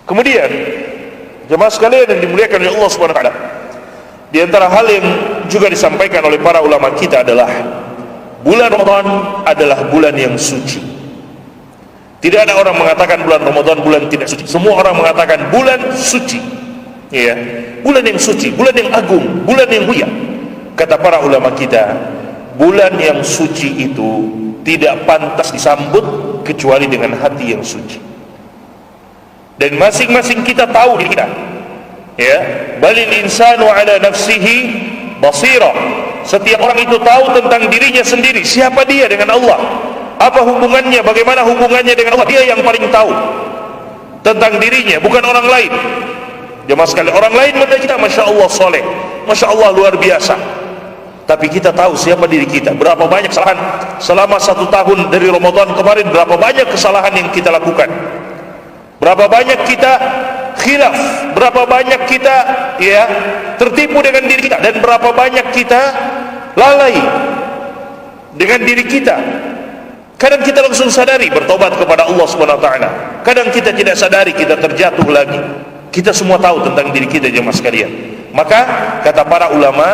Kemudian jemaah sekalian yang dimuliakan oleh Allah Subhanahu wa taala, di antara hal yang juga disampaikan oleh para ulama kita adalah bulan Ramadan adalah bulan yang suci. Tidak ada orang mengatakan bulan Ramadan bulan tidak suci. Semua orang mengatakan bulan suci. Ya, bulan yang suci, bulan yang agung, bulan yang mulia. Kata para ulama kita, bulan yang suci itu tidak pantas disambut kecuali dengan hati yang suci. Dan masing-masing kita tahu diri kita. Ya, balil insanu ala nafsihi basira. Setiap orang itu tahu tentang dirinya sendiri, siapa dia dengan Allah, apa hubungannya, bagaimana hubungannya dengan Allah. Dia yang paling tahu tentang dirinya, bukan orang lain. Jemaah sekalian, orang lain menurut kita Masya Allah soleh, Masya Allah luar biasa, tapi kita tahu siapa diri kita. Berapa banyak kesalahan selama 1 tahun dari Ramadan kemarin, berapa banyak kesalahan yang kita lakukan, berapa banyak kita khilaf, berapa banyak kita ya tertipu dengan diri kita, dan berapa banyak kita lalai dengan diri kita. Kadang kita langsung sadari bertobat kepada Allah Subhanahu wa taala, kadang kita tidak sadari kita terjatuh lagi. Kita semua tahu tentang diri kita jemaah sekalian. Maka kata para ulama,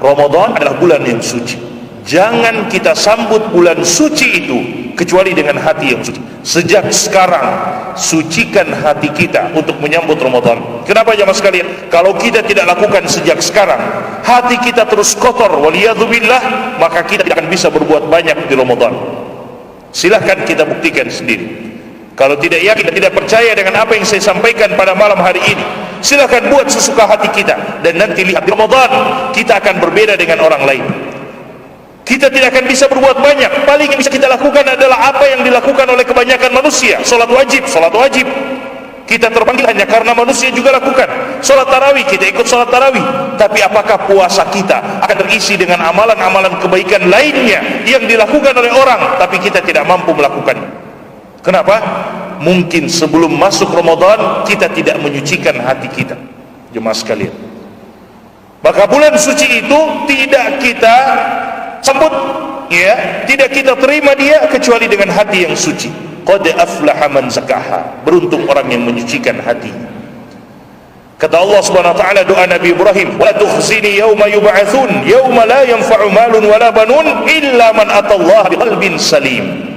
Ramadan adalah bulan yang suci. Jangan kita sambut bulan suci itu kecuali dengan hati yang suci. Sejak sekarang sucikan hati kita untuk menyambut Ramadan. Kenapa jemaah sekalian? Kalau kita tidak lakukan sejak sekarang, hati kita terus kotor, waliyadzubillah, maka kita tidak akan bisa berbuat banyak di Ramadan. Silahkan kita buktikan sendiri. Kalau tidak yakin, tidak percaya dengan apa yang saya sampaikan pada malam hari ini, silahkan buat sesuka hati kita, dan nanti lihat di Ramadan kita akan berbeda dengan orang lain. Kita tidak akan bisa berbuat banyak. Paling yang bisa kita lakukan adalah apa yang dilakukan oleh kebanyakan manusia. Salat wajib, salat wajib kita terpanggil hanya karena manusia juga lakukan. Salat tarawih, kita ikut salat tarawih. Tapi apakah puasa kita akan terisi dengan amalan-amalan kebaikan lainnya yang dilakukan oleh orang, tapi kita tidak mampu melakukannya? Kenapa? Mungkin sebelum masuk Ramadan kita tidak menyucikan hati kita, jemaah sekalian. Maka bulan suci itu tidak kita sambut, ya, tidak kita terima dia kecuali dengan hati yang suci. Qad aflaha man zakaha. Beruntung orang yang menyucikan hati. Kata Allah Subhanahu wa taala, doa Nabi Ibrahim, wa tukhzini yauma yub'atsun yauma la yanfa'u malun wala banun illa man atallaha biqalbin salim.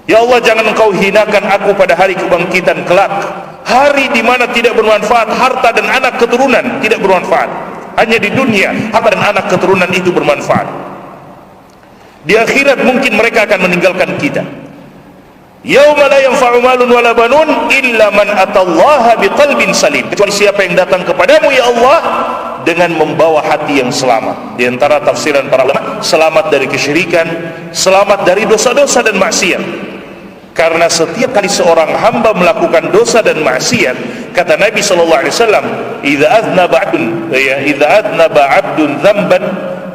Ya Allah, jangan engkau hinakan aku pada hari kebangkitan kelak, hari di mana tidak bermanfaat harta dan anak keturunan, tidak bermanfaat. Hanya di dunia harta dan anak keturunan itu bermanfaat. Di akhirat mungkin mereka akan meninggalkan kita. Yauma la yanfa'u malun wala banun illa man atallaha biqalbin salim. Kecuali siapa yang datang kepadamu ya Allah dengan membawa hati yang selamat. Di antara tafsiran para ulama, selamat dari kesyirikan, selamat dari dosa-dosa dan maksiat. Karena setiap kali seorang hamba melakukan dosa dan maksiat, kata Nabi sallallahu alaihi wasallam, idza aznaba 'abdun dzamban,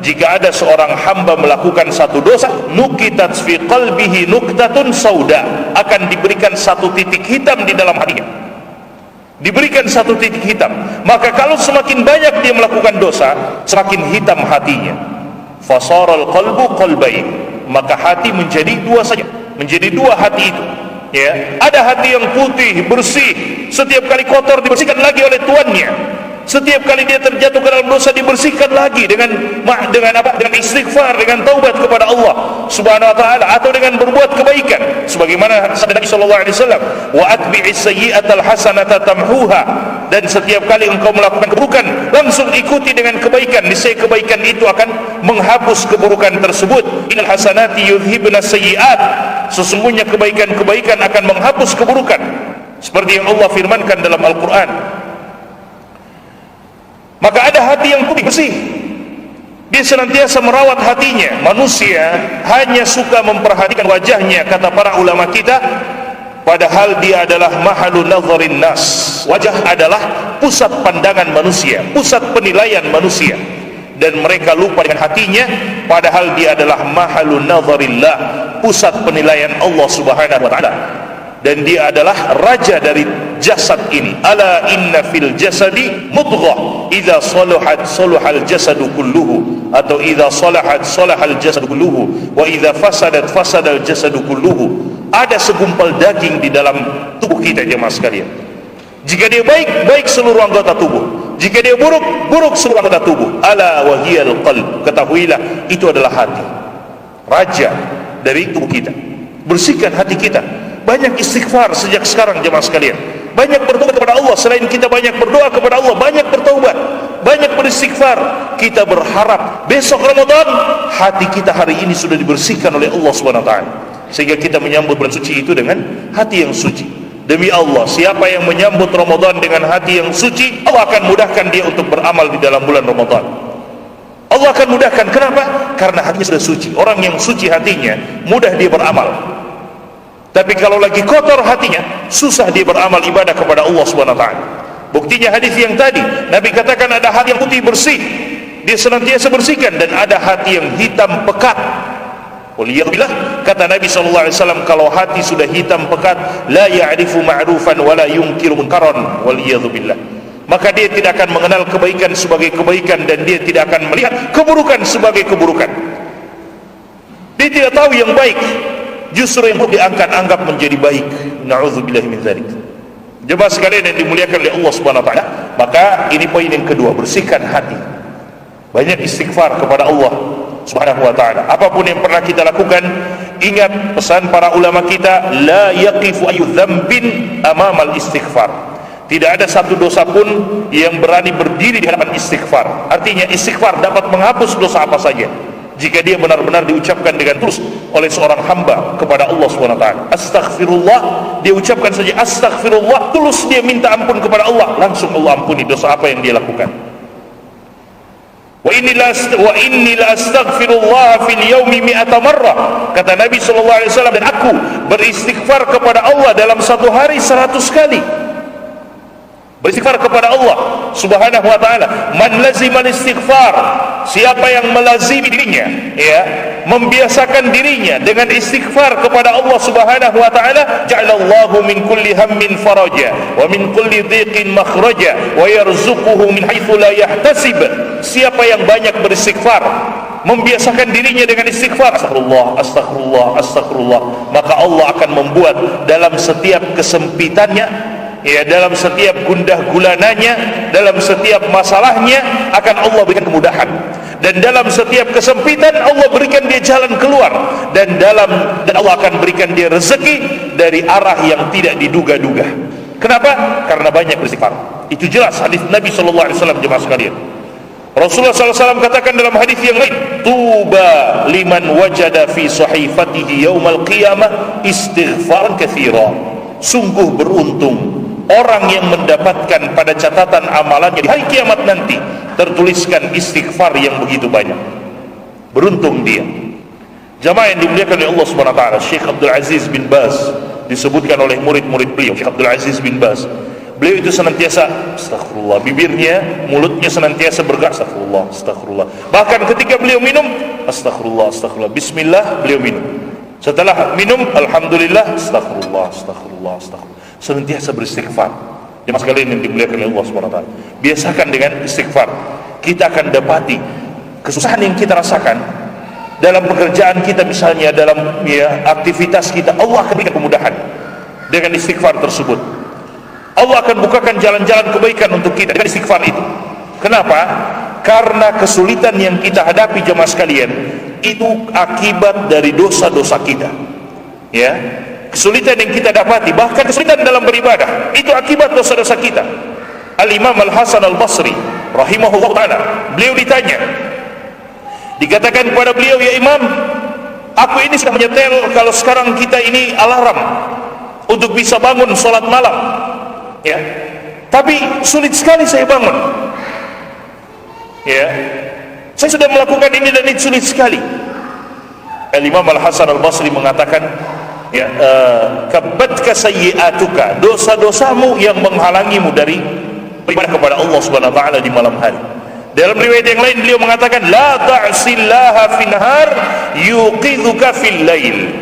jika ada seorang hamba melakukan satu dosa, nukitat fi qalbihi nuktatun sauda, akan diberikan satu titik hitam di dalam hatinya. Diberikan satu titik hitam. Maka kalau semakin banyak dia melakukan dosa, semakin hitam hatinya. Fasaral qalbu qalbain, maka hati menjadi dua saja, menjadi dua hati itu. Ya, ada hati yang putih, bersih, setiap kali kotor dibersihkan lagi oleh tuannya. Setiap kali dia terjatuh ke dalam dosa dibersihkan lagi dengan apa? Dengan istighfar, dengan taubat kepada Allah Subhanahu wa taala, atau dengan berbuat kebaikan. Sebagaimana sabda Nabi sallallahu alaihi wasallam, "Wa atbi'is sayyi'atal hasanata tamhuha." Dan setiap kali engkau melakukan keburukan, langsung ikuti dengan kebaikan. Niscaya kebaikan itu akan menghapus keburukan tersebut. Innal hasanati yudhibnas sayyi'at. Sesungguhnya kebaikan-kebaikan akan menghapus keburukan. Seperti yang Allah firmankan dalam Al-Qur'an. Maka ada hati yang putih bersih, dia senantiasa merawat hatinya. Manusia hanya suka memperhatikan wajahnya, kata para ulama kita, padahal dia adalah mahalun nazarin nas. Wajah adalah pusat pandangan manusia, pusat penilaian manusia, dan mereka lupa dengan hatinya, padahal dia adalah mahalun nazarillah, pusat penilaian Allah Subhanahu wa taala. Dan dia adalah raja dari jasad ini. Ala inna fil jasadi mudghah, idza salahat salahal jasadu kulluhu, atau idza salahat salahal jasadu kulluhu, wa idza fasadat fasadal jasadu kulluhu. Ada segumpal daging di dalam tubuh kita jemaah sekalian. Jika dia baik, baik seluruh anggota tubuh. Jika dia buruk, buruk seluruh anggota tubuh. Ala wahiyal qalb. Ketahuilah, itu adalah hati, raja dari tubuh kita. Bersihkan hati kita. Banyak istighfar sejak sekarang jemaah sekalian. Banyak bertobat kepada Allah. Selain kita banyak berdoa kepada Allah, banyak bertaubat, banyak beristighfar. Kita berharap besok Ramadan hati kita hari ini sudah dibersihkan oleh Allah SWT, sehingga kita menyambut bulan suci itu dengan hati yang suci. Demi Allah, siapa yang menyambut Ramadan dengan hati yang suci, Allah akan mudahkan dia untuk beramal di dalam bulan Ramadan. Allah akan mudahkan. Kenapa? Karena hatinya sudah suci. Orang yang suci hatinya, mudah dia beramal. Tapi kalau lagi kotor hatinya, susah dia beramal ibadah kepada Allah SWT. Buktinya hadis yang tadi, Nabi katakan ada hati yang putih bersih, dia senantiasa bersihkan, dan ada hati yang hitam pekat. Waliyahbillah, kata Nabi SAW, kalau hati sudah hitam pekat, la ya'rifu ma'rufan wa la yunkiru munkaran, waliyahbillah, maka dia tidak akan mengenal kebaikan sebagai kebaikan, dan dia tidak akan melihat keburukan sebagai keburukan. Dia tidak tahu yang baik, justru yang diangkat-anggap menjadi baik. Na'udzubillah min dzalik. Jemaah sekalian yang dimuliakan oleh Allah Subhanahu wa taala, maka ini poin yang kedua, bersihkan hati. Banyak istighfar kepada Allah Subhanahu wa taala. Apapun yang pernah kita lakukan, ingat pesan para ulama kita, la yaqifu ayu dzambin amamal istighfar. Tidak ada satu dosa pun yang berani berdiri di hadapan istighfar. Artinya istighfar dapat menghapus dosa apa saja jika dia benar-benar diucapkan dengan tulus oleh seorang hamba kepada Allah SWT. Astaghfirullah, dia ucapkan saja astaghfirullah, tulus dia minta ampun kepada Allah, langsung Allah ampuni dosa apa yang dia lakukan. Wa inni la astaghfirullah fil yaumi mi'ata marrah, kata Nabi SAW, dan aku beristighfar kepada Allah dalam satu hari 100 kali. Beristighfar kepada Allah Subhanahu wa taala. Man lazimal istighfar, siapa yang melazimi dirinya, ya, membiasakan dirinya dengan istighfar kepada Allah Subhanahu wa taala, ja'alallahu min kulli hammin faraja wa min kulli dhiqin makhraja wa yarzuquhu min haitsu la yahtasib. Siapa yang banyak beristighfar, membiasakan dirinya dengan istighfar, astagfirullah, astagfirullah, astagfirullah, maka Allah akan membuat dalam setiap kesempitannya, ya, dalam setiap gundah gulananya, dalam setiap masalahnya, akan Allah berikan kemudahan, dan dalam setiap kesempitan Allah berikan dia jalan keluar, dan Allah akan berikan dia rezeki dari arah yang tidak diduga-duga. Kenapa? Karena banyak beristighfar. Itu jelas hadis Nabi SAW, jemaah sekalian. Rasulullah SAW katakan dalam hadis yang lain, tuba liman wajada fi sahifatihi yaumal qiyamah istighfaran katsira. Sungguh beruntung orang yang mendapatkan pada catatan amalannya di hari kiamat nanti tertuliskan istighfar yang begitu banyak. Beruntung dia. Jamaah yang dimuliakan oleh Allah Subhanahu wa taala, Syekh Abdul Aziz bin Baz, disebutkan oleh murid-murid beliau, Syekh Abdul Aziz bin Baz, beliau itu senantiasa astagfirullah, bibirnya, mulutnya senantiasa bergerak astagfirullah, astagfirullah. Bahkan ketika beliau minum, astagfirullah, astagfirullah, bismillah, beliau minum. Setelah minum, alhamdulillah, astagfirullah, astagfirullah, astagfirullah. Senantiasa beristighfar. Jemaah sekalian yang dimuliakan oleh Allah SWT, biasakan dengan istighfar. Kita akan dapati kesusahan yang kita rasakan dalam pekerjaan kita, misalnya dalam, ya, aktivitas kita, Allah akan berikan kemudahan dengan istighfar tersebut. Allah akan bukakan jalan-jalan kebaikan untuk kita dengan istighfar itu. Kenapa? Karena kesulitan yang kita hadapi, jemaah sekalian, itu akibat dari dosa-dosa kita. Ya, kesulitan yang kita dapati, bahkan kesulitan dalam beribadah, itu akibat dosa-dosa kita. Al-Imam Al-Hasan Al-Basri rahimahullah ta'ala, beliau ditanya, dikatakan kepada beliau, ya Imam, aku ini sudah menyetel kalau sekarang kita ini alarm untuk bisa bangun sholat malam, ya, tapi sulit sekali saya bangun, ya, saya sudah melakukan ini dan itu sulit sekali. Al-Imam Al-Hasan Al-Basri mengatakan, ya, kabatka sayyi'atuka, dosa-dosamu yang menghalangimu dari beribadah kepada Allah Subhanahu wa taala di malam hari. Dalam riwayat yang lain beliau mengatakan, la ta'sillaha fin nahar yuqidhuka fil lail.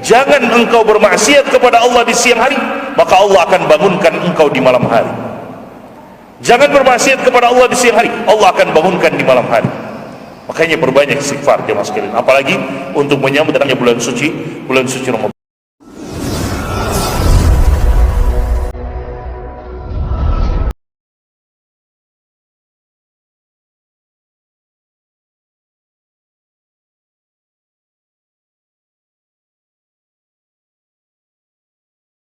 Jangan engkau bermaksiat kepada Allah di siang hari, maka Allah akan bangunkan engkau di malam hari. Jangan bermaksiat kepada Allah di siang hari, Allah akan bangunkan di malam hari. Makanya perbanyak istighfar, jemaah sekalian, apalagi untuk menyambut datangnya bulan suci Ramadan.